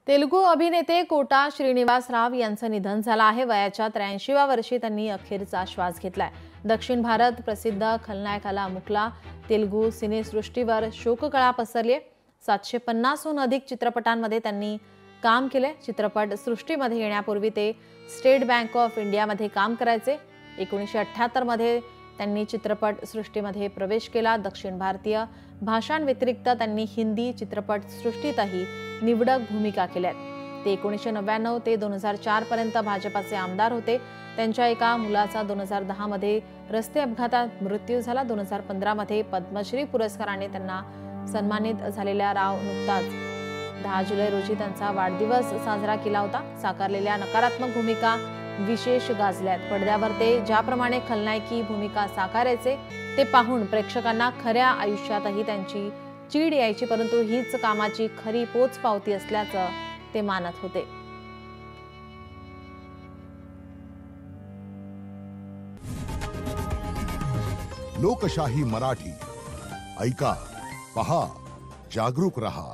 तेलुगू अभिनेते कोटा श्रीनिवास राव यांचं निधन झालं आहे। वयाच्या 83व्या वर्षी त्यांनी अखेरचा श्वास घेतलाय। दक्षिण भारत प्रसिद्ध खलनायकाला मुकला। तेलुगू सिनेसृष्टीवर शोककळा पसरली। 750हून अधिक चित्रपटांमध्ये त्यांनी काम केले। चित्रपट सृष्टीमध्ये येण्यापूर्वी ते स्टेट बँक ऑफ इंडियामध्ये काम करायचे। 1978 मध्ये त्यांनी चित्रपट सृष्टीमध्ये प्रवेश केला। दक्षिण भारतीय भाषांव्यतिरिक्त त्यांनी हिंदी चित्रपट सृष्टीतही निवडक भूमिका केल्यात। ते 1999 ते 2004 पर्यंत भाजपाचे आमदार होते। त्यांच्या एका मुलाचा 2010 मध्ये रस्ते अपघातात मृत्यू झाला। 2015 मध्ये पद्मश्री पुरस्काराने त्यांना सन्मानित झालेल्या राव नुकताच 10 जुलै रोजी त्यांचा वाढदिवस साजरा केला होता। साकारलेल्या नकारात्मक भूमिका विशेष गाजल्यात। पडद्यावर ते ज्याप्रमाणे खलनायकी भूमिका साकारायचे ते पाहून प्रेक्षकांना खऱ्या आयुष्यातही त्यांची चीड यायची, परंतु हीच कामाची खरी पोचपावती असल्याचं ते मानत होते। लोकशाही मराठी ऐका, पहा, जागरूक रहा।